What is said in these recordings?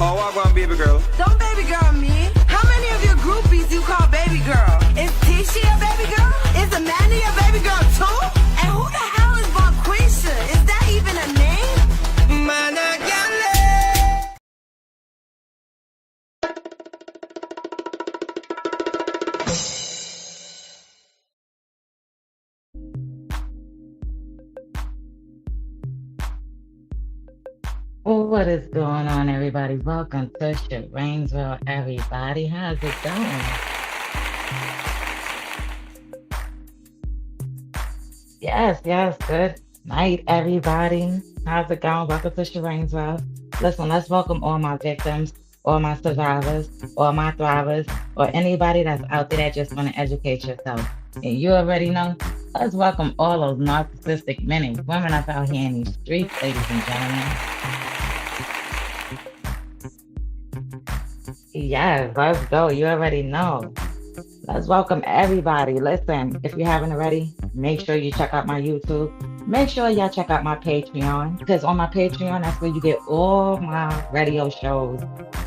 Oh, I want baby girl. Don't baby girl me. How many of your groupies you call baby girl? Is Tisha a baby girl? Is Amanda a baby girl too? And who the hell is Bonquisha? Is that even a name? Man, I got What is going on, everybody? Welcome to Sharane's World, everybody. How's it going? Yes, good night, everybody. How's it going? Welcome to Sharane's World. Listen, let's welcome all my victims, all my survivors, all my thrivers, or anybody that's out there that just want to educate yourself. And you already know, let's welcome all those narcissistic men and women up out here in these streets, ladies and gentlemen. Yes, let's go. You already know. Let's welcome everybody. Listen, if you haven't already, make sure you check out my YouTube. Make sure y'all check out my Patreon, because on my Patreon, that's where you get all my radio shows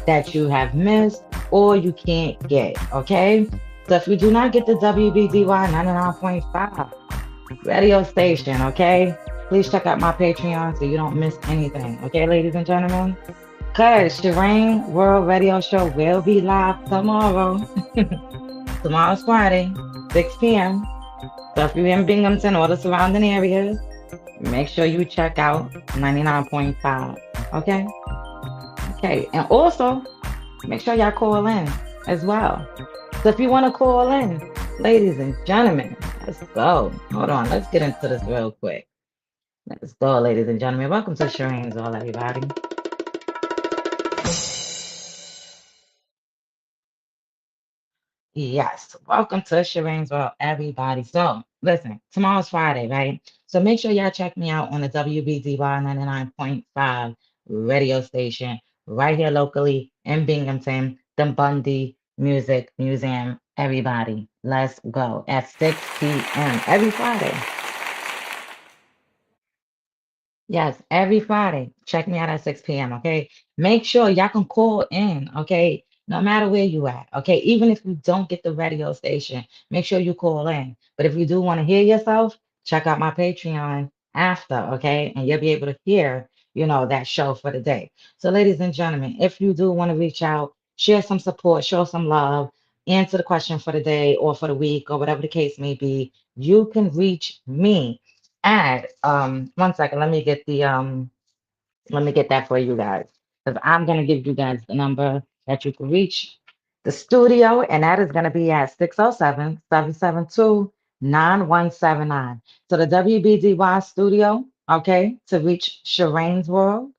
that you have missed or you can't get, okay? So if you do not get the WBDY 99.5 radio station, okay? Please check out my Patreon so you don't miss anything, okay, ladies and gentlemen? Because Sharane World Radio Show will be live tomorrow. Tomorrow's Friday, 6 p.m. So if you're in Binghamton or the surrounding areas, make sure you check out 99.5. Okay? Okay. And also, make sure y'all call in as well. So if you want to call in, ladies and gentlemen, let's go. Hold on. Let's get into this real quick. Let's go, ladies and gentlemen. Welcome to Sharane's World, everybody. Yes, welcome to Sharane's World, everybody. So, listen, tomorrow's Friday, right? So make sure y'all check me out on the WBDY 99.5 radio station right here locally in Binghamton, the Bundy Music Museum. Everybody, let's go at 6 p.m. every Friday. Yes, every Friday. Check me out at 6 p.m. Okay. Make sure y'all can call in. Okay. No matter where you at. Okay. Even if you don't get the radio station, make sure you call in. But if you do want to hear yourself, check out my Patreon after. Okay. And you'll be able to hear, that show for the day. So, ladies and gentlemen, if you do want to reach out, share some support, show some love, answer the question for the day or for the week or whatever the case may be, you can reach me at 1 second. Let me get that for you guys, because I'm gonna give you guys the number that you can reach the studio, and that is gonna be at 607-772-9179. So the WBDY studio, okay, to reach Sharane's World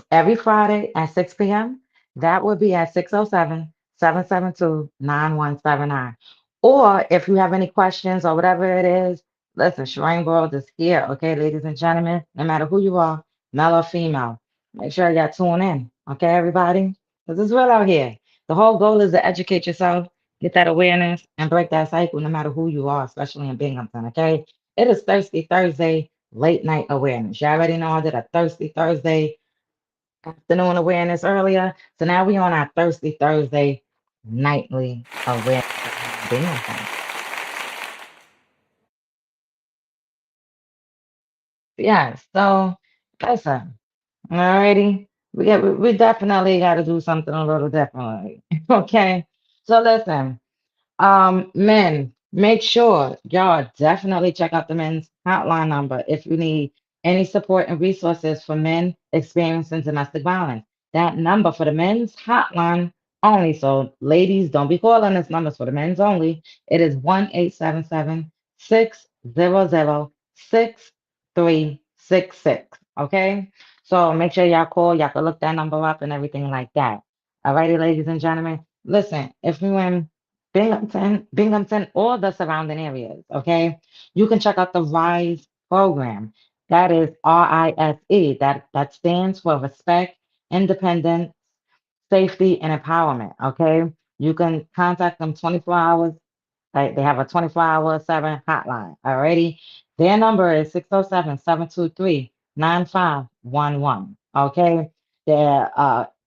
every Friday at 6 p.m. That would be at 607-772-9179. Or if you have any questions or whatever it is, listen, Sharane World is here, okay, ladies and gentlemen, no matter who you are, male or female. Make sure you tune in, okay, everybody? Because it's real out here. The whole goal is to educate yourself, get that awareness, and break that cycle no matter who you are, especially in Binghamton, okay? It is Thirsty Thursday, late night awareness. You already know I did a Thirsty Thursday afternoon awareness earlier. So now we on our Thirsty Thursday nightly awareness. Yeah, so listen, alrighty. We definitely gotta do something a little differently. Okay. So listen. Men, make sure y'all definitely check out the men's hotline number if you need any support and resources for men experiencing domestic violence. That number for the men's hotline only. So, ladies, don't be calling this number for the men's only. It is 1-877-600-6366. Okay? So make sure y'all call. Y'all can look that number up and everything like that. All righty, ladies and gentlemen. Listen, if you in Binghamton, or the surrounding areas, okay? You can check out the RISE program. That is RISE. That stands for Respect, Independence, Safety, and Empowerment, okay? You can contact them 24 hours. They have a 24-hour 7 hotline, alrighty? Their number is 607-723-9511, okay? Their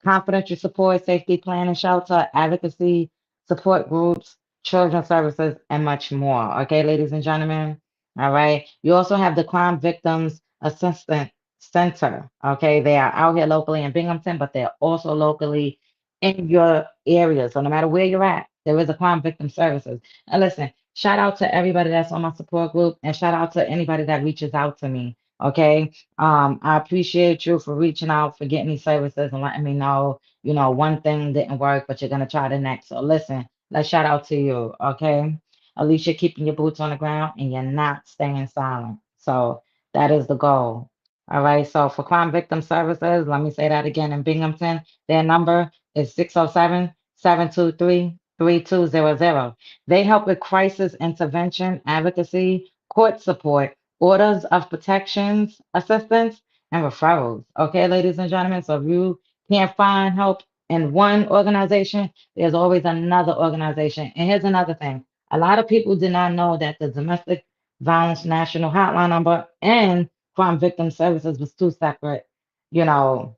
confidential support, safety planning, shelter, advocacy, support groups, children's services, and much more. Okay, ladies and gentlemen. All right. You also have the Crime Victims Assistance Center. Okay, they are out here locally in Binghamton, but they're also locally in your area. So no matter where you're at, there is a crime victim services. And listen, shout out to everybody that's on my support group, and shout out to anybody that reaches out to me. Okay. I appreciate you for reaching out, for getting these services and letting me know, one thing didn't work, but you're gonna try the next. So listen, let's shout out to you. Okay. At least you're keeping your boots on the ground and you're not staying silent. So that is the goal. All right. So for crime victim services, let me say that again in Binghamton, their number is 607-723-3200. They help with crisis intervention, advocacy, court support, orders of protections, assistance, and referrals. Okay, ladies and gentlemen. So if you can't find help in one organization, there's always another organization. And here's another thing. A lot of people did not know that the Domestic Violence National Hotline number and Crime Victim Services was two separate, you know,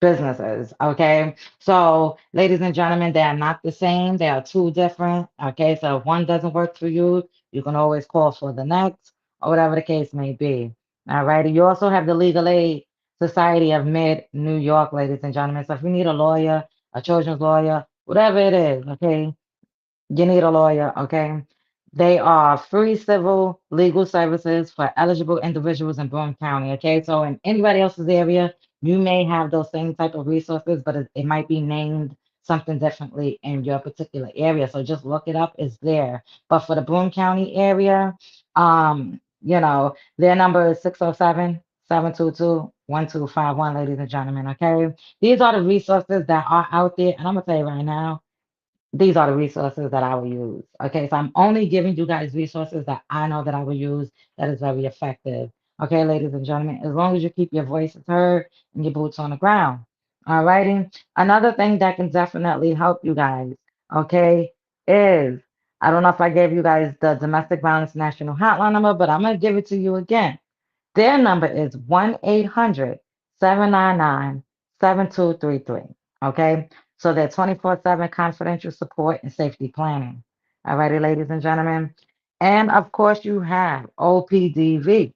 businesses. Okay. So, ladies and gentlemen, they are not the same. They are two different. Okay. So, if one doesn't work for you, you can always call for the next or whatever the case may be. All right. You also have the Legal Aid Society of Mid New York, ladies and gentlemen. So, if you need a lawyer, a children's lawyer, whatever it is, okay, you need a lawyer, okay? They are free civil legal services for eligible individuals in Broome County, okay? So in anybody else's area, you may have those same type of resources, but it might be named something differently in your particular area. So just look it up, it's there. But for the Broome County area, their number is 607-722-1251, ladies and gentlemen, okay? These are the resources that are out there, and I'm gonna tell you right now, these are the resources that I will use. Okay, so I'm only giving you guys resources that I know that I will use that is very effective. Okay, ladies and gentlemen, as long as you keep your voices heard and your boots on the ground. All righty. Another thing that can definitely help you guys, okay, is I don't know if I gave you guys the Domestic Violence National Hotline number, but I'm gonna give it to you again. Their number is 1-800-799-7233. Okay. So they're 24/7 confidential support and safety planning. All righty, ladies and gentlemen. And of course, you have OPDV.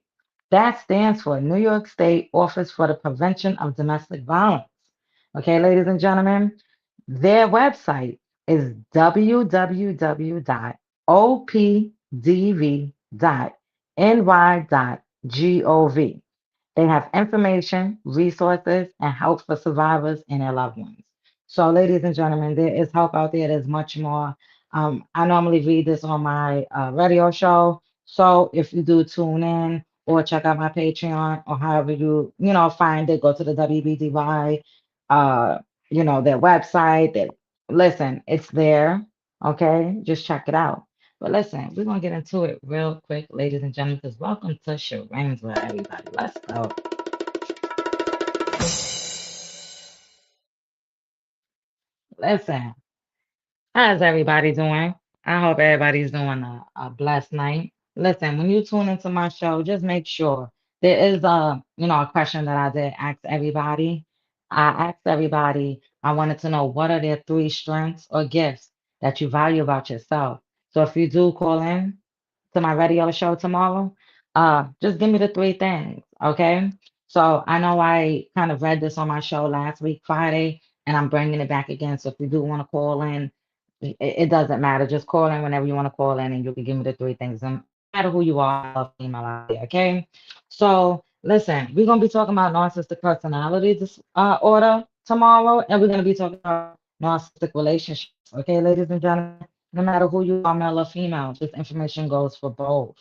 That stands for New York State Office for the Prevention of Domestic Violence. Okay, ladies and gentlemen. Their website is www.opdv.ny.gov. They have information, resources, and help for survivors and their loved ones. So, ladies and gentlemen, there is help out there. There's much more. I normally read this on my radio show. So, if you do tune in or check out my Patreon or however you find it, go to the WBDY, their website. Listen, it's there. Okay, just check it out. But listen, we're gonna get into it real quick, ladies and gentlemen, because welcome to Sharane's World, everybody. Let's go. Listen, how's everybody doing? I hope everybody's doing a blessed night. Listen, when you tune into my show, just make sure there is a question that I did ask everybody. I asked everybody, I wanted to know what are their three strengths or gifts that you value about yourself. So if you do call in to my radio show tomorrow, just give me the three things, okay? So I know I kind of read this on my show last week, Friday, and I'm bringing it back again. So if you do want to call in, it doesn't matter. Just call in whenever you want to call in, and you can give me the three things. And no matter who you are, male or female out there, okay? So listen, we're gonna be talking about narcissistic personality disorder tomorrow, and we're gonna be talking about narcissistic relationships, okay, ladies and gentlemen. No matter who you are, male or female, this information goes for both.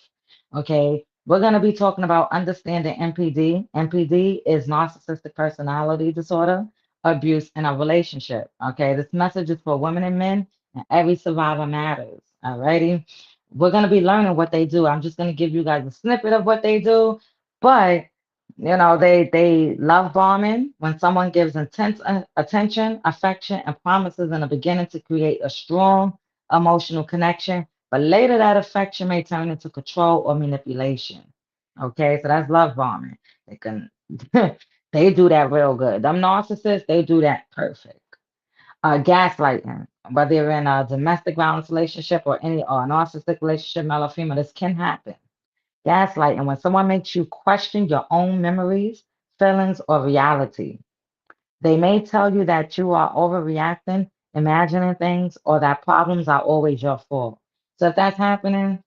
Okay. We're going to be talking about understanding NPD. NPD is narcissistic personality disorder, abuse in a relationship. Okay. This message is for women and men, and every survivor matters. All righty. We're going to be learning what they do. I'm just going to give you guys a snippet of what they do, but they love bombing when someone gives intense attention, affection, and promises in the beginning to create a strong emotional connection, but later that affection may turn into control or manipulation. Okay, so that's love bombing. They can They do that real good. Them narcissists, they do that perfect. Gaslighting, whether you're in a domestic violence relationship or any or a narcissistic relationship, male or female, this can happen. Gaslighting, when someone makes you question your own memories, feelings, or reality. They may tell you that you are overreacting, imagining things, or that problems are always your fault. So if that's happening,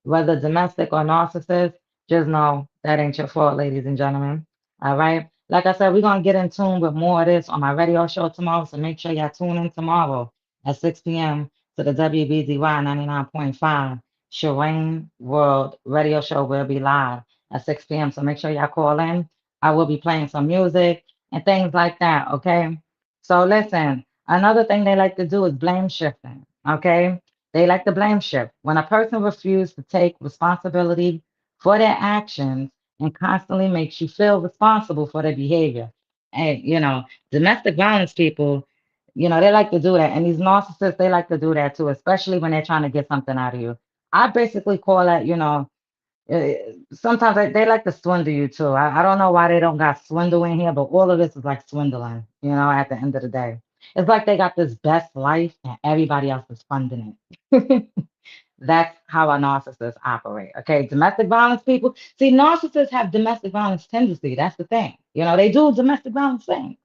whether domestic or narcissist, just know that ain't your fault, ladies and gentlemen. All right. Like I said, we're gonna get in tune with more of this on my radio show tomorrow. So make sure y'all tune in tomorrow at 6 p.m. to the WBDY 99.5 Sharane World radio show. Will be live at 6 p.m. So make sure y'all call in. I will be playing some music and things like that. Okay. So listen, another thing they like to do is blame shifting. Okay. They like to blame shift. When a person refuses to take responsibility for their actions and constantly makes you feel responsible for their behavior. And, domestic violence people, they like to do that. And these narcissists, they like to do that too, especially when they're trying to get something out of you. I basically call that, uh, sometimes they like to swindle you too. I don't know why they don't got swindle in here, but all of this is like swindling, at the end of the day. It's like they got this best life and everybody else is funding it. That's how a narcissist operate. Okay, domestic violence people. See, narcissists have domestic violence tendency. That's the thing. They do domestic violence things.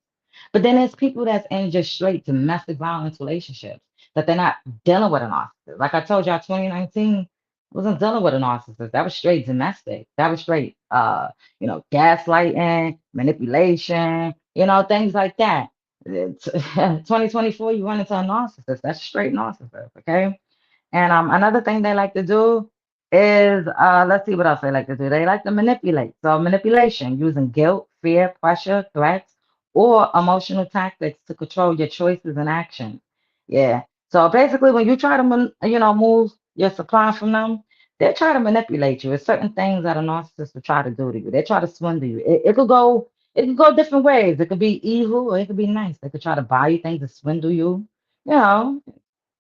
But then there's people that's in just straight domestic violence relationships that they're not dealing with a narcissist. Like I told y'all, 2019 wasn't dealing with a narcissist. That was straight domestic. That was straight, gaslighting, manipulation, things like that. 2024, you run into a narcissist. That's a straight narcissist. Okay. And another thing they like to do is, let's see what else they like to do. They like to manipulate. So manipulation using guilt, fear, pressure, threats, or emotional tactics to control your choices and actions. Yeah. So basically, when you try to, move your supply from them, they try to manipulate you. It's certain things that a narcissist will try to do to you. They try to swindle you. It could go different ways. It could be evil or it could be nice. They could try to buy you things to swindle you. You know,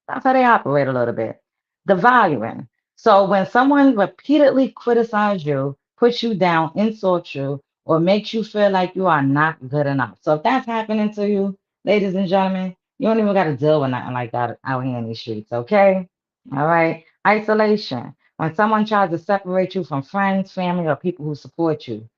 that's how they operate a little bit. The valuing. So when someone repeatedly criticizes you, puts you down, insults you, or makes you feel like you are not good enough. So if that's happening to you, ladies and gentlemen, you don't even got to deal with nothing like that out here in these streets, okay? All right. Isolation. When someone tries to separate you from friends, family, or people who support you.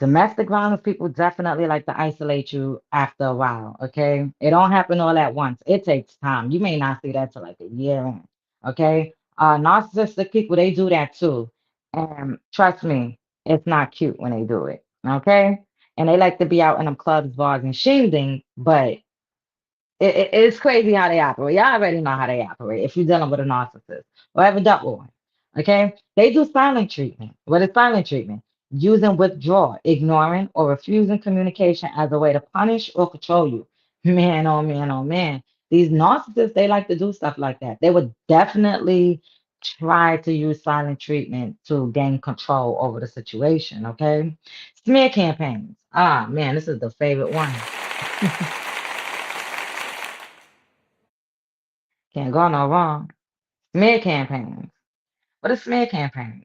Domestic violence people definitely like to isolate you after a while, okay? It don't happen all at once. It takes time. You may not see that till like a year in, okay? Narcissistic people, they do that too. And trust me, it's not cute when they do it, okay? And they like to be out in them clubs, bars, and shielding, but it's crazy how they operate. Y'all already know how they operate if you're dealing with a narcissist or ever dealt with one. Okay? They do silent treatment. What is silent treatment? Using withdrawal, ignoring, or refusing communication as a way to punish or control you. Man, oh man, oh man. These narcissists, they like to do stuff like that. They would definitely try to use silent treatment to gain control over the situation. Okay? Smear campaigns. Ah, man, this is the favorite one. Can't go no wrong. Smear campaigns. What are smear campaigns?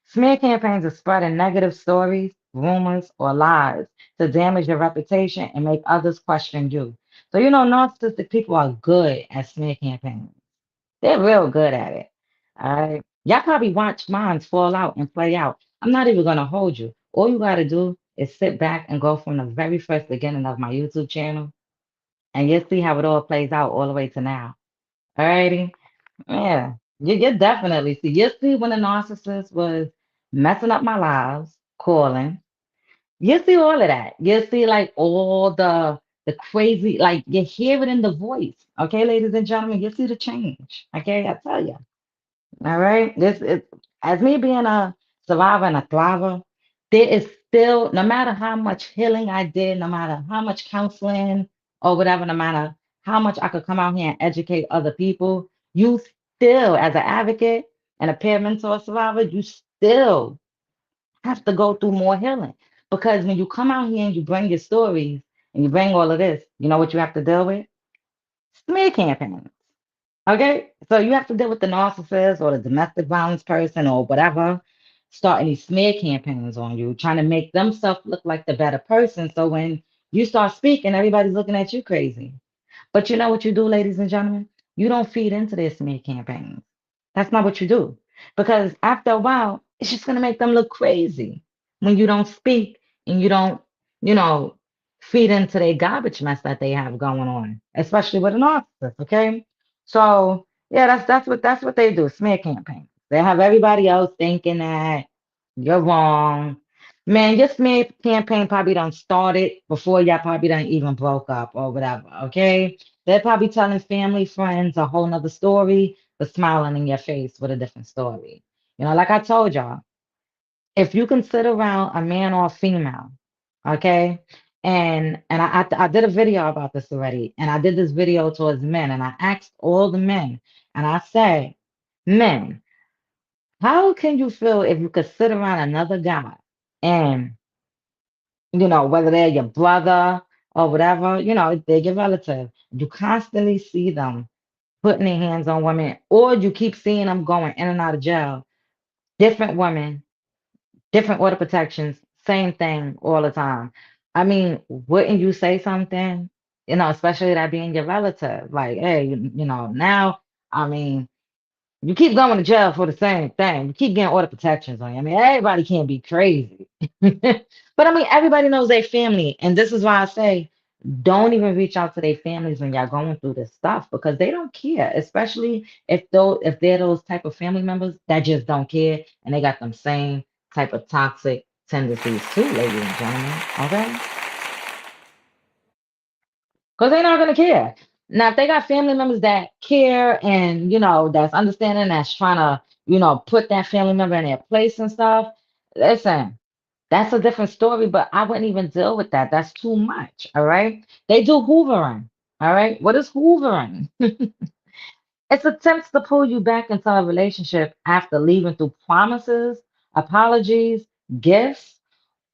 Smear campaigns are spreading negative stories, rumors, or lies to damage your reputation and make others question you. So, narcissistic people are good at smear campaigns. They're real good at it. All right. Y'all probably watch mines fall out and play out. I'm not even going to hold you. All you got to do is sit back and go from the very first beginning of my YouTube channel, and you'll see how it all plays out all the way to now. All righty. Yeah, you definitely see. You see when the narcissist was messing up my lives, calling. You see all of that. You see like all the crazy, like you hear it in the voice. Okay, ladies and gentlemen, you see the change. Okay, I tell you. All right. This is as me being a survivor and a thriver, there is still, no matter how much healing I did, no matter how much counseling or whatever, no matter how much I could come out here and educate other people, you still, as an advocate and a peer mentor survivor, you still have to go through more healing. Because when you come out here and you bring your stories and you bring all of this, you know what you have to deal with? Smear campaigns. Okay, so you have to deal with the narcissist or the domestic violence person or whatever. starting these smear campaigns on you, trying to make themselves look like the better person. So when you start speaking, everybody's looking at you crazy. But you know what you do, ladies and gentlemen? You don't feed into their smear campaigns. That's not what you do. Because after a while, it's just going to make them look crazy when you don't speak and you don't, you know, feed into their garbage mess that they have going on, especially with an narcissist. Okay. So yeah, that's what they do, smear campaigns. They have everybody else thinking that you're wrong. Man, your smear campaign probably done started before y'all probably done even broke up or whatever. Okay. They're probably telling family, friends a whole nother story, but smiling in your face with a different story. Like I told y'all, if you can sit around a man or a female, okay, and I did a video about this already, and I did this video towards men, and I asked all the men, and I said, men, how can you feel if you could sit around another guy and whether they're your brother or whatever, they're your relative, you constantly see them putting their hands on women, or you keep seeing them going in and out of jail, different women, different order protections, same thing all the time. I mean, wouldn't you say something? Especially that being your relative. Like, hey, now, I mean, you keep going to jail for the same thing. You keep getting order protections on you. I mean, everybody can't be crazy. But I mean, everybody knows their family. And this is why I say, don't even reach out to their families when y'all going through this stuff because they don't care, especially if they're those type of family members that just don't care and they got them same type of toxic tendencies too, ladies and gentlemen. Okay? Because they're not gonna care. Now, if they got family members that care and that's understanding, that's trying to, put that family member in their place and stuff, listen, that's a different story, but I wouldn't even deal with that. That's too much. All right. They do hoovering. All right. What is hoovering? It's attempts to pull you back into a relationship after leaving through promises, apologies, gifts,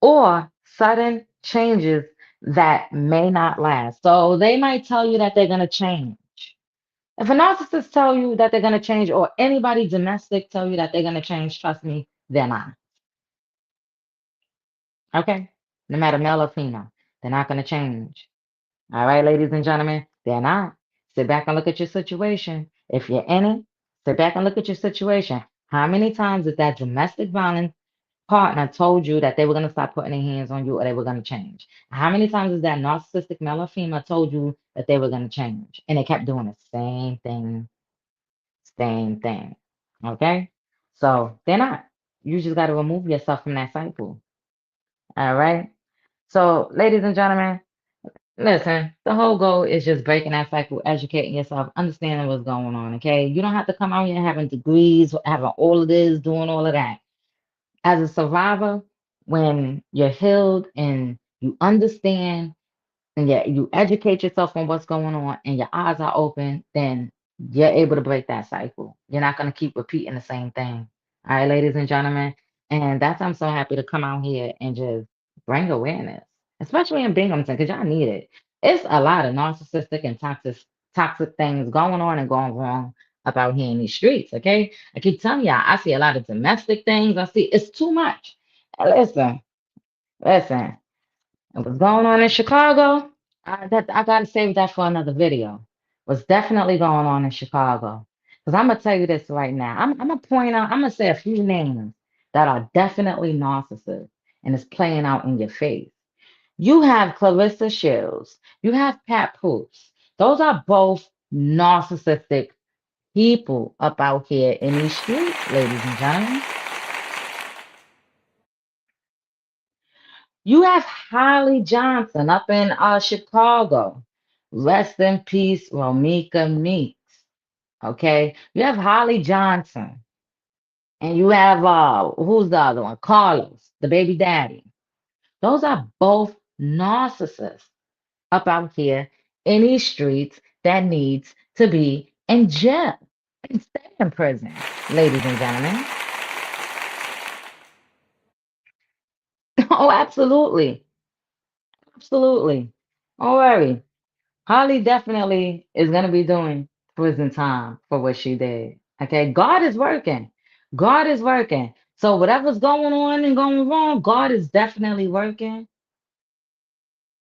or sudden changes that may not last. So they might tell you that they're going to change. If a narcissist tell you that they're going to change, or anybody domestic tell you that they're going to change, trust me, they're not. Okay? No matter male or female, they're not going to change. All right, ladies and gentlemen, they're not. Sit back and look at your situation. If you're in it, sit back and look at your situation. How many times did that domestic violence partner told you that they were going to stop putting their hands on you or they were going to change? How many times has that narcissistic male or female told you that they were going to change? And they kept doing the same thing, same thing. Okay? So they're not. You just got to remove yourself from that cycle. All right? So, ladies and gentlemen, listen, the whole goal is just breaking that cycle, educating yourself, understanding what's going on, okay? You don't have to come out here having degrees, having all of this, doing all of that. As a survivor, when you're healed and you understand and yet you educate yourself on what's going on and your eyes are open, then you're able to break that cycle. You're not going to keep repeating the same thing. All right, ladies and gentlemen. And that's I'm so happy to come out here and just bring awareness, especially in Binghamton, because y'all need it. It's a lot of narcissistic and toxic things going on and going wrong about here in these streets. Okay. I keep telling y'all, I see a lot of domestic things. I see it's too much. Listen, what's going on in Chicago? I gotta save that for another video. What's definitely going on in Chicago? Because I'm gonna tell you this right now. I'm gonna point out. I'm gonna say a few names that are definitely narcissists, and it's playing out in your face. You have Clarissa Shields. You have Pat Poops. Those are both narcissistic people up out here in these streets, ladies and gentlemen. You have Holly Johnson up in Chicago. Rest in peace, Romika Meeks. Okay. You have Holly Johnson. And you have who's the other one? Carlos, the baby daddy. Those are both narcissists up out here in these streets that needs to be in jail and stay in prison, ladies and gentlemen. Oh, absolutely. Absolutely. Don't worry. Holly definitely is going to be doing prison time for what she did. Okay. God is working. God is working. So whatever's going on and going wrong, God is definitely working.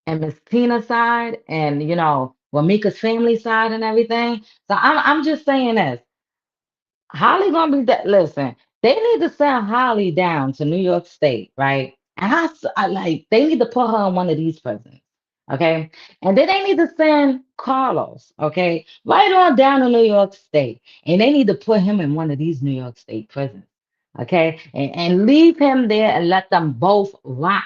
And Miss Tina's side, and Wamika's family side and everything. So I'm just saying this. Holly gonna be that. Listen, they need to send Holly down to New York State, right? And I like they need to put her in one of these prisons, okay? And then they need to send Carlos, okay, right on down to New York State, and they need to put him in one of these New York State prisons, okay? And leave him there and let them both rot.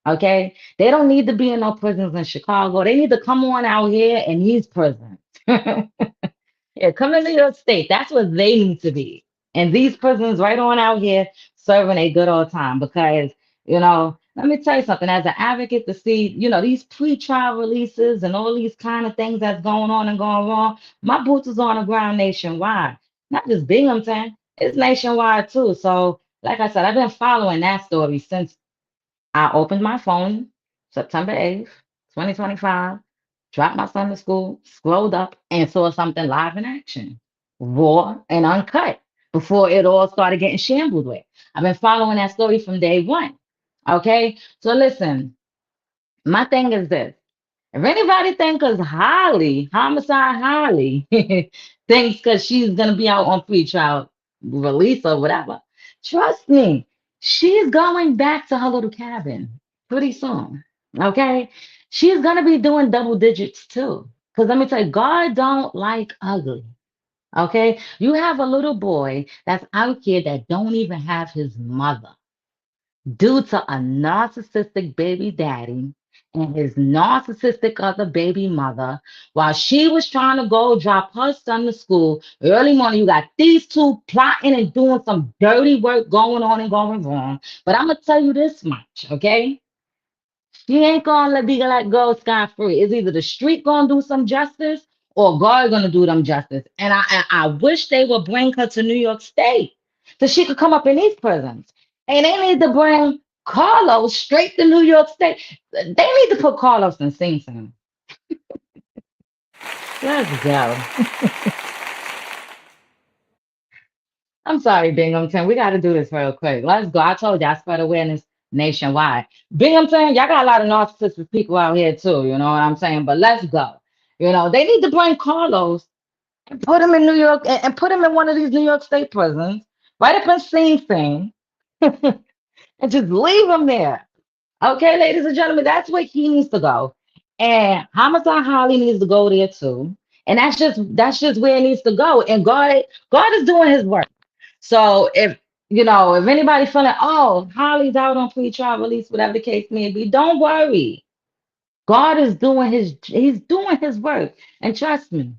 Okay, they don't need to be in no prisons in Chicago. They need to come on out here in these prisons. Yeah, come to New York State. That's what they need to be. And these prisons right on out here serving a good old time because, let me tell you something. As an advocate to see, these pre-trial releases and all these kind of things that's going on and going wrong, my boots is on the ground nationwide. Not just Binghamton, it's nationwide too. So, like I said, I've been following that story since I opened my phone September 8th, 2025, dropped my son to school, scrolled up, and saw something live in action, raw and uncut, before it all started getting shambled with. I've been following that story from day one. Okay? So listen, my thing is this. If anybody thinks because Holly, homicide Holly, thinks because she's gonna be out on pretrial release or whatever, trust me, she's going back to her little cabin pretty soon. Okay, she's gonna be doing double digits too. Because let me tell you, God don't like ugly. Okay, you have a little boy that's out here that don't even have his mother due to a narcissistic baby daddy and his narcissistic other baby mother. While she was trying to go drop her son to school early morning, you got these two plotting and doing some dirty work going on and going wrong. But I'm gonna tell you this much, okay? She ain't gonna be let go scot free. It's either the street gonna do some justice or God gonna do them justice. And I wish they would bring her to New York State so she could come up in these prisons. And they need to bring Carlos straight to New York State. They need to put Carlos in Sing Sing. Let's go. I'm sorry, Binghamton. We got to do this real quick. Let's go. I told you I spread awareness nationwide. Binghamton, y'all got a lot of narcissistic people out here too. You know what I'm saying? But let's go. They need to bring Carlos and put him in New York and put him in one of these New York State prisons, right up in Sing Sing, and just leave him there. Okay, ladies and gentlemen, that's where he needs to go. And Homicide Holly needs to go there too. And that's just where it needs to go. And God is doing his work. So if anybody feeling, oh, Holly's out on pre-trial release, whatever the case may be, don't worry. God is doing he's doing his work. And trust me,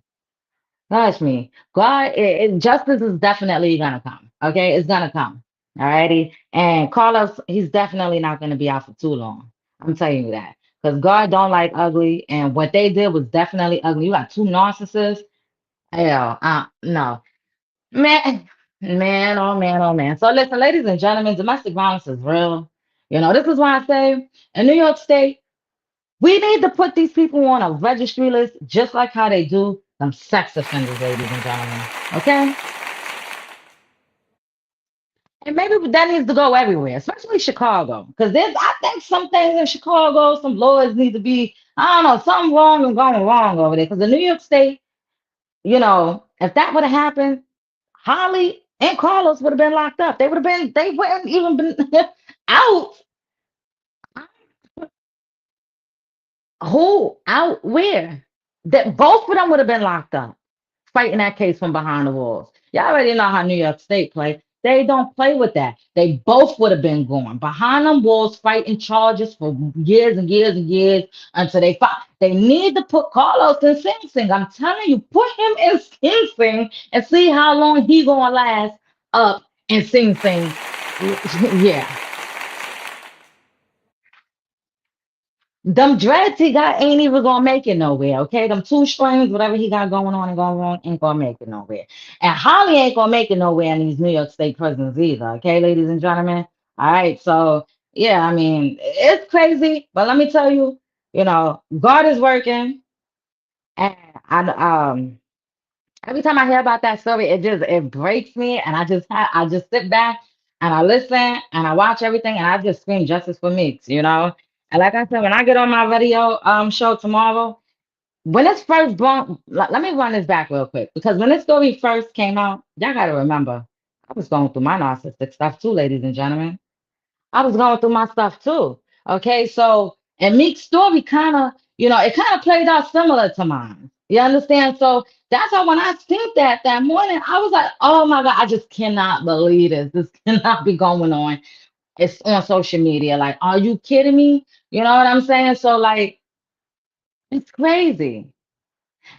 justice is definitely gonna come. Okay, it's gonna come. Alrighty. And Carlos, he's definitely not gonna be out for too long. I'm telling you that. Because God don't like ugly, and what they did was definitely ugly. You got two narcissists. Hell, no. Man, man, oh man, oh man. So listen, ladies and gentlemen, domestic violence is real. This is why I say in New York State, we need to put these people on a registry list, just like how they do them sex offenders, ladies and gentlemen. Okay? And maybe that needs to go everywhere, especially Chicago. Because I think some things in Chicago, some laws need to be, I don't know, something wrong and going wrong over there. Because in New York State, if that would have happened, Holly and Carlos would have been locked up. They wouldn't even been out. Who? Out where? That both of them would have been locked up, fighting that case from behind the walls. Y'all already know how New York State play. They don't play with that. They both would have been going behind them walls, fighting charges for years and years and years until they fight. They need to put Carlos in Sing Sing. I'm telling you, put him in Sing Sing and see how long he gonna last up in Sing Sing. Yeah. Them dreads he got ain't even gonna make it nowhere, okay? Them two strings, whatever he got going on and going wrong, ain't gonna make it nowhere. And Holly ain't gonna make it nowhere in these New York State prisons either, okay, ladies and gentlemen? All right, so yeah, I mean, it's crazy, but let me tell you, God is working, and every time I hear about that story, it breaks me, and I just sit back and I listen and I watch everything and I just scream justice for Meeks, you know. And like I said, when I get on my radio show tomorrow, when it's first born, let me run this back real quick because when this story first came out, y'all gotta remember, I was going through my narcissistic stuff too, ladies and gentlemen. I was going through my stuff too. Okay, so and Meek's story kind of, it kind of played out similar to mine. You understand? So that's why when I seen that morning, I was like, oh my God, I just cannot believe this. This cannot be going on. It's on social media. Like, are you kidding me? You know what I'm saying? So like, it's crazy.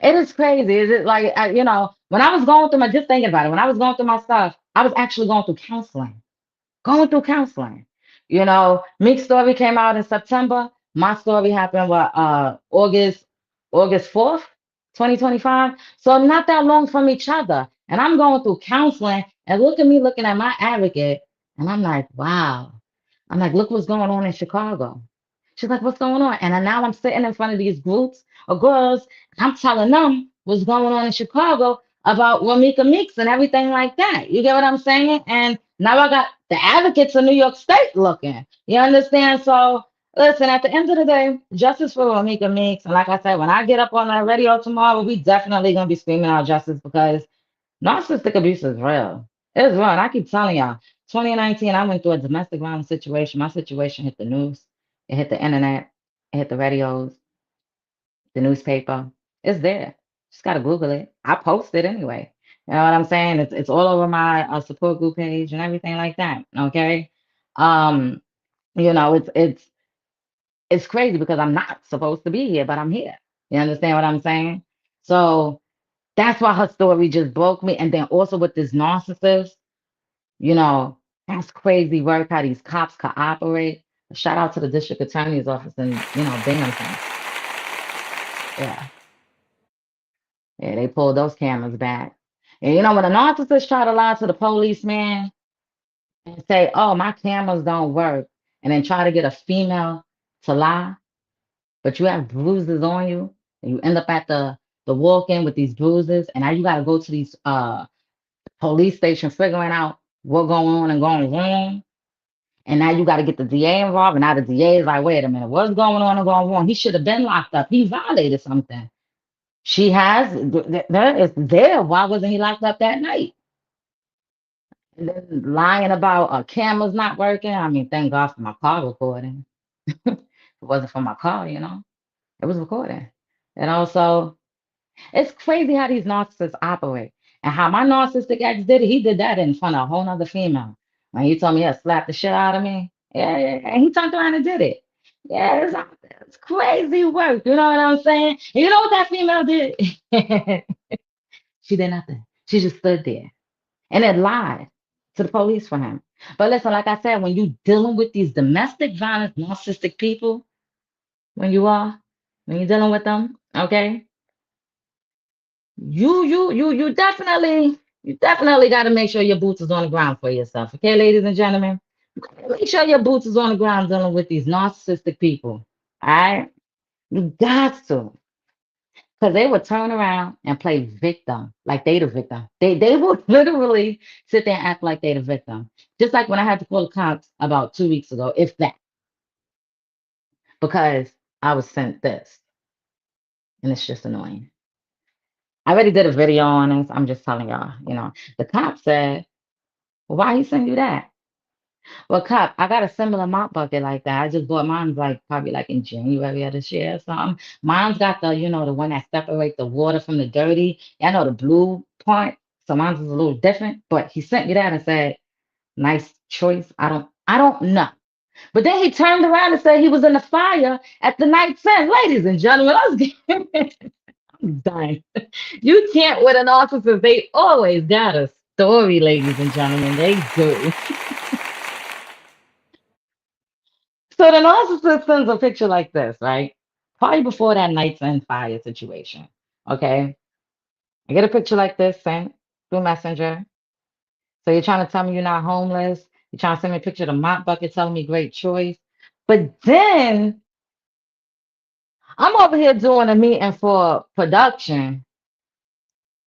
It is crazy. Is it like, when I was going through just thinking about it, when I was going through my stuff, I was actually going through counseling. Going through counseling. Meek's story came out in September. My story happened August 4th, 2025. So not that long from each other. And I'm going through counseling and look at me looking at my advocate. And I'm like, wow. I'm like, look what's going on in Chicago. She's like, what's going on? And now I'm sitting in front of these groups of girls. I'm telling them what's going on in Chicago about Ramika Meeks and everything like that. You get what I'm saying? And now I got the advocates of New York State looking. You understand? So listen, at the end of the day, justice for Ramika Meeks. And like I said, when I get up on that radio tomorrow, we definitely gonna be screaming out justice because narcissistic abuse is real. It's real. And I keep telling y'all, 2019, I went through a domestic violence situation. My situation hit the news, it hit the internet, it hit the radios, the newspaper. It's there. Just gotta Google it. I post it anyway. You know what I'm saying? It's all over my support group page and everything like that. Okay. Um, it's crazy because I'm not supposed to be here, but I'm here. You understand what I'm saying? So that's why her story just broke me. And then also with this narcissist, you know, that's crazy work how these cops cooperate. Shout out to the district attorney's office in, Binghamton. Yeah. Yeah, they pulled those cameras back. And when a narcissist try to lie to the policeman and say, oh, my cameras don't work, and then try to get a female to lie, but you have bruises on you, and you end up at the walk-in with these bruises, and now you gotta go to these police station figuring out what going on and going wrong. And now you got to get the DA involved. And now the DA is like, wait a minute, what's going on and going wrong? He should have been locked up. He violated something. She has, there is there. Why wasn't he locked up that night? And then lying about cameras not working. I mean, thank God for my car recording. If it wasn't for my car, it was recording. And also, it's crazy how these narcissists operate. And how my narcissistic ex did it, he did that in front of a whole nother female. When he told me he slapped the shit out of me. Yeah, yeah, yeah. And he turned around and did it. Yeah, it's crazy work. You know what I'm saying? And you know what that female did? She did nothing. She just stood there and then lied to the police for him. But listen, like I said, when you dealing with these domestic violence narcissistic people, when you are, when you're dealing with them, okay, you definitely got to make sure your boots is on the ground for yourself. Okay, ladies and gentlemen, you gotta make sure your boots is on the ground dealing with these narcissistic people. All right, you got to, because they would turn around and play victim like they the victim. They would literally sit there and act like they the victim. Just like when I had to call the cops about 2 weeks ago, if that, because I was sent this, and it's just annoying. I already did a video on this. I'm just telling y'all, the cop said, well, why he send you that? Well, cop, I got a similar mop bucket like that. I just bought mine like probably like in January of this year or something. Mine's got the one that separate the water from the dirty. I know the blue part. So mine's is a little different. But he sent me that and said, nice choice. I don't know. But then he turned around and said he was in the fire at the night scene. Ladies and gentlemen, I'm dying. You can't with an officer. They always got a story, ladies and gentlemen. They do. So the narcissist sends a picture like this, right? Probably before that night's end fire situation. Okay. I get a picture like this sent through Messenger. So you're trying to tell me you're not homeless. You're trying to send me a picture of the mop bucket telling me great choice. But then I'm over here doing a meeting for production.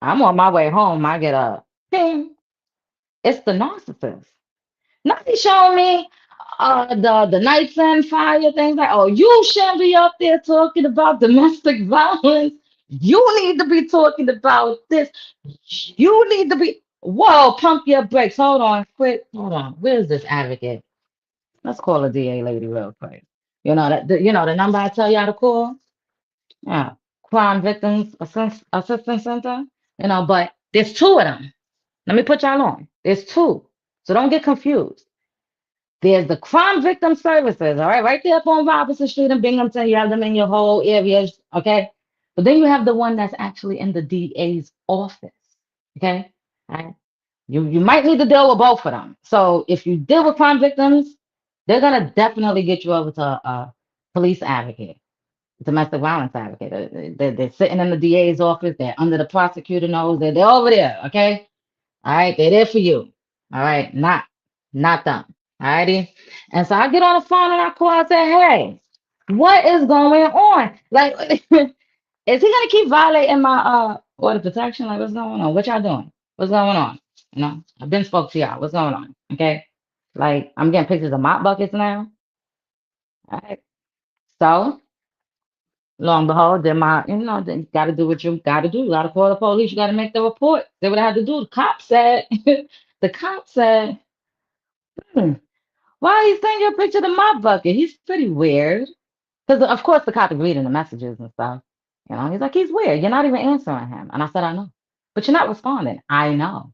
I'm on my way home. I get a ping. It's the narcissist. Now he's showing me the nights and fire things like, oh, you shouldn't be up there talking about domestic violence. You need to be talking about this. You need to be. Whoa, pump your brakes. Hold on, quick. Hold on. Where's this advocate? Let's call a DA lady real quick. The number I tell y'all to call. Yeah, Crime Victims Assistance Center. But there's two of them. Let me put y'all on. There's two, so don't get confused. There's the crime victim services, all right, right there up on Robinson Street in Binghamton. You have them in your whole areas, okay? But then you have the one that's actually in the DA's office, okay? All right. You might need to deal with both of them. So if you deal with crime victims, they're gonna definitely get you over to a police advocate, domestic violence advocate. They're sitting in the DA's office. They're under the prosecutor nose. They're over there, okay? All right, they're there for you. All right, not them. All righty. And so I get on the phone and I call. I say, hey, what is going on? Like, is he gonna keep violating my order of protection? Like, what's going on? What y'all doing? What's going on? I've been spoke to y'all. What's going on? Okay. Like, I'm getting pictures of mop buckets now. All right. So, lo and behold, then then you gotta do what you gotta do. You gotta call the police. You gotta make the report. They would have to do. The cop said, the cop said, hmm, why you send you a picture of the mop bucket? He's pretty weird. Because of course the cop is reading the messages and stuff. He's like, he's weird. You're not even answering him. And I said, I know. But you're not responding. I know.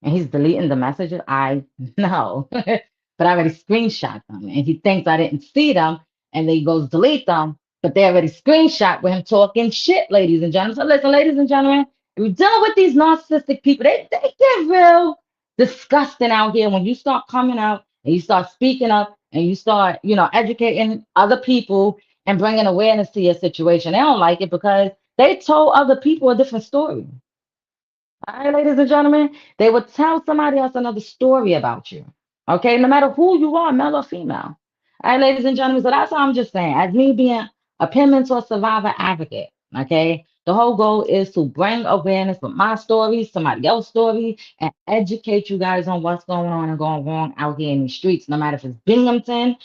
And he's deleting the messages. I know. But I already screenshot them. And he thinks I didn't see them. And then he goes delete them. But they already screenshot with him talking shit, ladies and gentlemen. So listen, ladies and gentlemen, if you're dealing with these narcissistic people, they get real disgusting out here when you start coming out and you start speaking up and you start, educating other people and bringing awareness to your situation. They don't like it because they told other people a different story. All right, ladies and gentlemen, they would tell somebody else another story about you. Okay, no matter who you are, male or female. All right, ladies and gentlemen. So that's all I'm just saying. As me being a pen mentor survivor advocate, okay, the whole goal is to bring awareness with my story, somebody else's story, and educate you guys on what's going on and going wrong out here in the streets, no matter if it's Binghamton,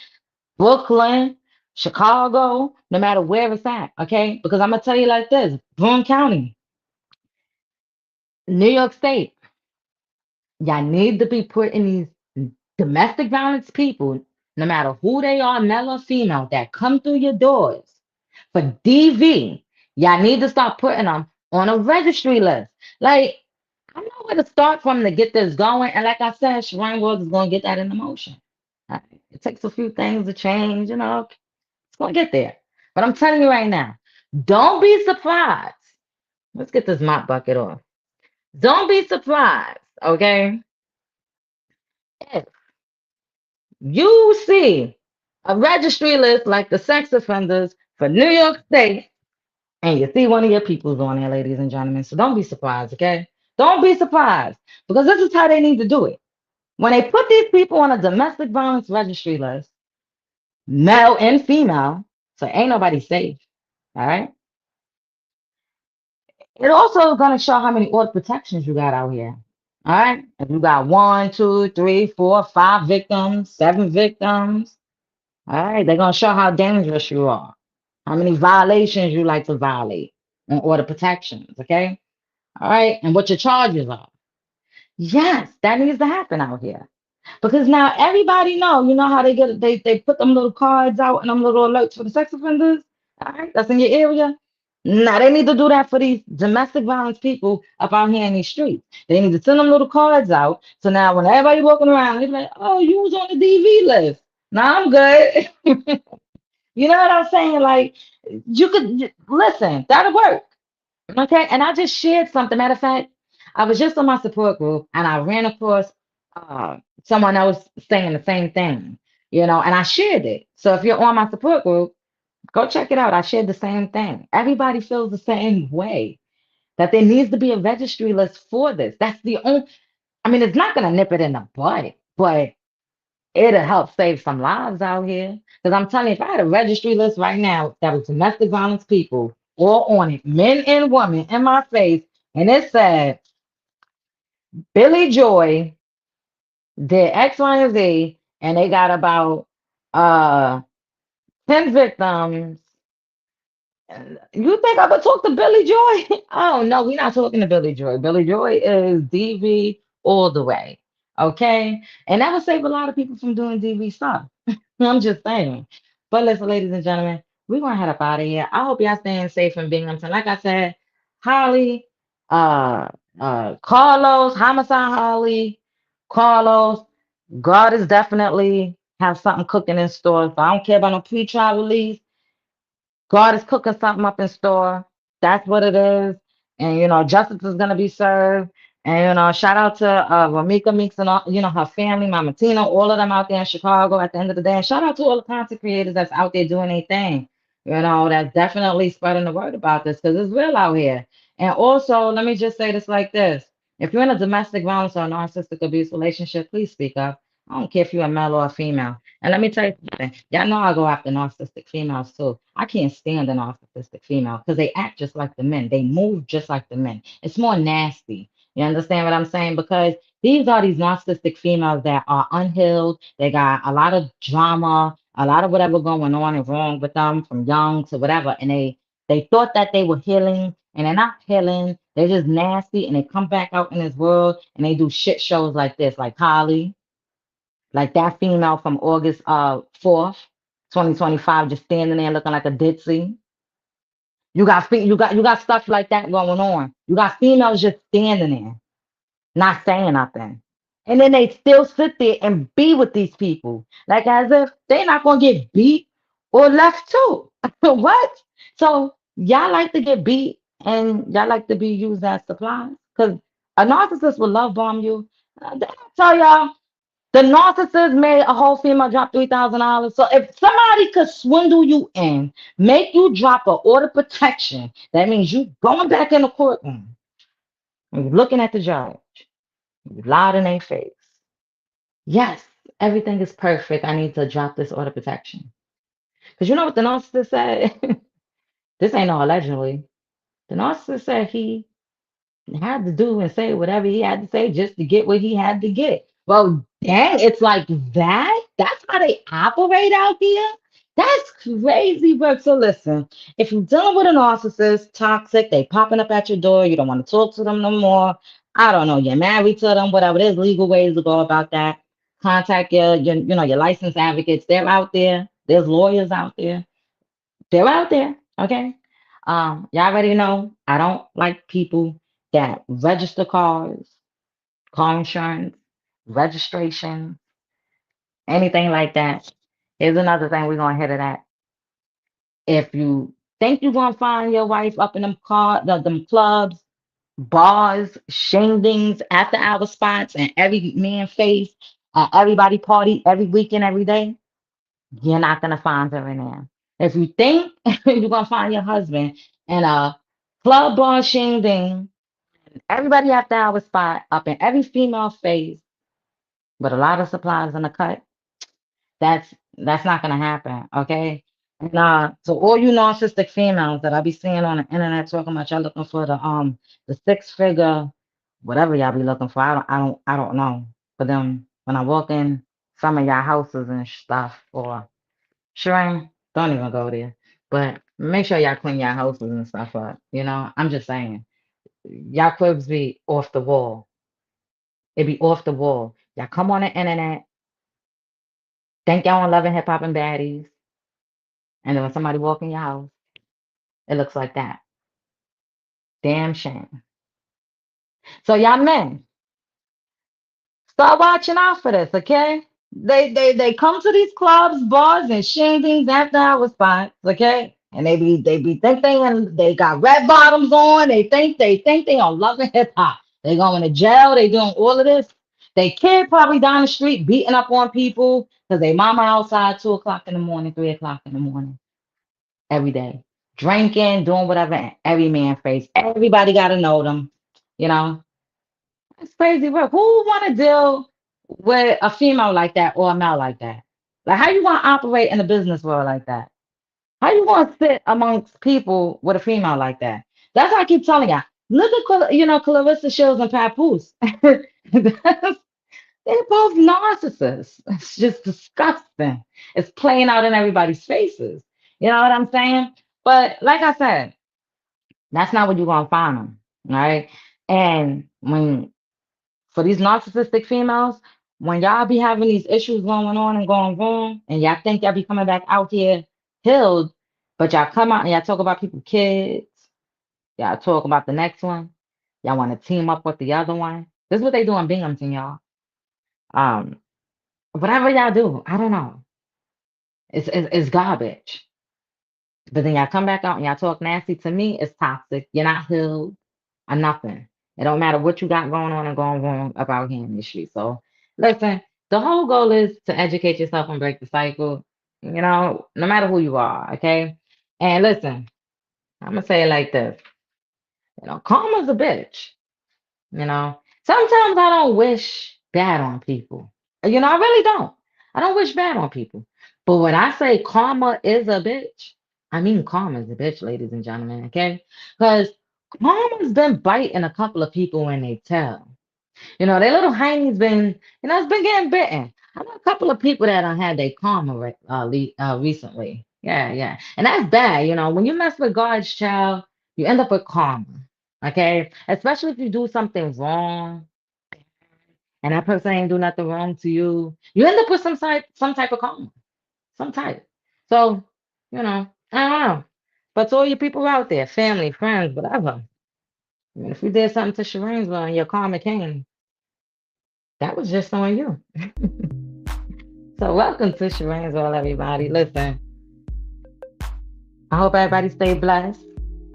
Brooklyn, Chicago, no matter where it's at, okay? Because I'm gonna tell you like this: Broome County, New York State. Y'all need to be putting these domestic violence people, no matter who they are, male or female, that come through your doors for DV. Y'all need to start putting them on a registry list. Like, I know where to start from to get this going. And like I said, Sharane World is going to get that into motion. It takes a few things to change, it's going to get there. But I'm telling you right now, don't be surprised. Let's get this mop bucket off. Don't be surprised, okay? If you see a registry list like the sex offenders for New York State, and you see one of your peoples on there, ladies and gentlemen. So don't be surprised, okay? Don't be surprised because this is how they need to do it. When they put these people on a domestic violence registry list, male and female, so ain't nobody safe, all right? It also is going to show how many order protections you got out here, all right? If you got 1, 2, 3, 4, 5 victims, 7 victims, all right, they're going to show how dangerous you are, how many violations you like to violate on order protections, okay? All right, and what your charges are. Yes, that needs to happen out here. Because now everybody how they put them little cards out and them little alerts for the sex offenders. All right, that's in your area. Now they need to do that for these domestic violence people up out here in these streets. They need to send them little cards out. So now when everybody walking around, they're like, oh, you was on the DV list. Now I'm good. You know what I'm saying? Like, you could listen, that'll work. Okay. And I just shared something. Matter of fact, I was just on my support group and I ran across someone else saying the same thing, and I shared it. So if you're on my support group, go check it out. I shared the same thing. Everybody feels the same way that there needs to be a registry list for this. That's the only, I mean, it's not going to nip it in the bud, but it'll help save some lives out here. Because I'm telling you, if I had a registry list right now that was domestic violence people all on it, men and women in my face, and it said Billy Joy did X, Y, and Z, and they got about uh 10 victims. You think I would talk to Billy Joy? Oh no, we're not talking to Billy Joy. Billy Joy is DV all the way. Okay? And that would save a lot of people from doing DV stuff. I'm just saying. But listen, ladies and gentlemen, we're gonna head up out of here. I hope y'all staying safe in Binghamton. Like I said, Holly, uh Carlos, Homicide Holly, Carlos, God is definitely have something cooking in store. So I don't care about no pre-trial release. God is cooking something up in store. That's what it is. And justice is gonna be served. And shout out to Ramika Meeks and all, her family, Mama Tina, all of them out there in Chicago at the end of the day. And shout out to all the content creators that's out there doing their thing. That's definitely spreading the word about this because it's real out here. And also, let me just say this like this. If you're in a domestic violence or narcissistic abuse relationship, please speak up. I don't care if you're a male or a female. And let me tell you something. Y'all know I go after narcissistic females too. I can't stand a narcissistic female because they act just like the men. They move just like the men. It's more nasty. You understand what I'm saying? Because these narcissistic females that are unhealed. They got a lot of drama, a lot of whatever going on and wrong with them from young to whatever. And they thought that they were healing and they're not healing. They're just nasty and they come back out in this world and they do shit shows like this, like Holly. Like that female from August 4th, 2025, just standing there looking like a ditzy. You got stuff like that going on. You got females just standing there, not saying nothing. And then they still sit there and be with these people. Like as if they're not gonna get beat or left too. What? So y'all like to get beat and y'all like to be used as supplies? Because a narcissist will love bomb you. Did I tell y'all? The narcissist made a whole female drop $3,000. So if somebody could swindle you in, make you drop an order protection, that means you going back in the courtroom and you're looking at the judge. You lied in their face. Yes, everything is perfect. I need to drop this order protection. Because you know what the narcissist said? This ain't no allegedly. The narcissist said he had to do and say whatever he had to say just to get what he had to get. Well, dang, it's like that. That's how they operate out here. That's crazy work. So listen, if you're dealing with a narcissist, toxic, they popping up at your door, you don't want to talk to them no more. I don't know, you're married to them, whatever. There's legal ways to go about that. Contact your licensed advocates. They're out there. There's lawyers out there. They're out there. Okay. Y'all already know I don't like people that register cars, car insurance, registration, anything like that. Here's another thing we're gonna hit it at. If you think you're gonna find your wife up in them clubs, bars, shingdings, after hour spots, and every man face, everybody party every weekend, every day, you're not gonna find her in there. If you think you're gonna find your husband in a club bar shingding, everybody after hour spot up in every female face with a lot of supplies in the cut, that's not gonna happen, okay? And so all you narcissistic females that I be seeing on the internet talking about y'all looking for the six figure, whatever y'all be looking for, I don't know. For them when I walk in some of y'all houses and stuff, or Sharane, don't even go there. But make sure y'all clean y'all houses and stuff up. I'm just saying, y'all cribs be off the wall. It be off the wall. Y'all come on the internet, think y'all on loving hip hop and baddies, and then when somebody walk in your house, it looks like that. Damn shame. So y'all men, start watching out for this, okay? They come to these clubs, bars, and shindigs after hour spots, okay? And they be thinking and they got red bottoms on. They think they on loving hip hop. They going to jail. They doing all of this. They kid probably down the street beating up on people because they mama outside 2 o'clock in the morning, 3 o'clock in the morning every day, drinking, doing whatever. And every man face. Everybody got to know them. You know, it's crazy work. Who want to deal with a female like that or a male like that? Like, how you want to operate in the business world like that? How you want to sit amongst people with a female like that? That's why I keep telling y'all. Look at Clarissa Shields and Papoose. That's They're both narcissists. It's just disgusting. It's playing out in everybody's faces. You know what I'm saying? But like I said, that's not what you're gonna find them, right? And when for these narcissistic females, when y'all be having these issues going on and going wrong, and y'all think y'all be coming back out here healed, but y'all come out and y'all talk about people's kids, y'all talk about the next one, y'all want to team up with the other one. This is what they do in Binghamton, y'all. Um, whatever y'all do, I don't know. It's garbage. But then y'all come back out and y'all talk nasty to me, it's toxic. You're not healed or nothing. It don't matter what you got going on and going wrong about here in the street. So listen, the whole goal is to educate yourself and break the cycle, no matter who you are, okay? And listen, I'm gonna say it like this. Karma's a bitch. Sometimes I don't wish bad on people. I really don't. I don't wish bad on people. But when I say karma is a bitch, I mean karma is a bitch, ladies and gentlemen, okay? Because karma's been biting a couple of people in their tail. Their little hiney's been, it's been getting bitten. I know a couple of people that had their karma recently. Yeah, yeah. And that's bad. When you mess with God's child, you end up with karma, okay? Especially if you do something wrong and that person ain't do nothing wrong to you, you end up with some type of karma, some type. So, I don't know. But to all your people out there, family, friends, whatever, if you did something to Sharane's World and your karma came, that was just on you. So welcome to Sharane's World, everybody. Listen, I hope everybody stay blessed.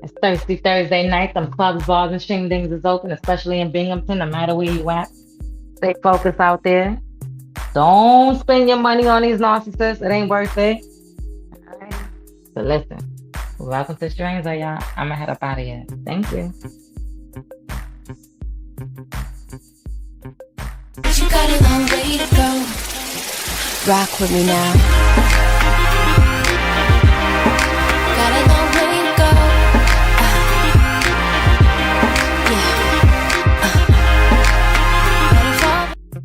It's Thirsty Thursday night. Them clubs, bars, and shingdings is open, especially in Binghamton, no matter where you at. Stay focused out there. Don't spend your money on these narcissists. It ain't worth it. All right? So listen, welcome to Sharane's World, y'all. I'm gonna head up out of here. Thank you. You got a long way to go. Rock with me now.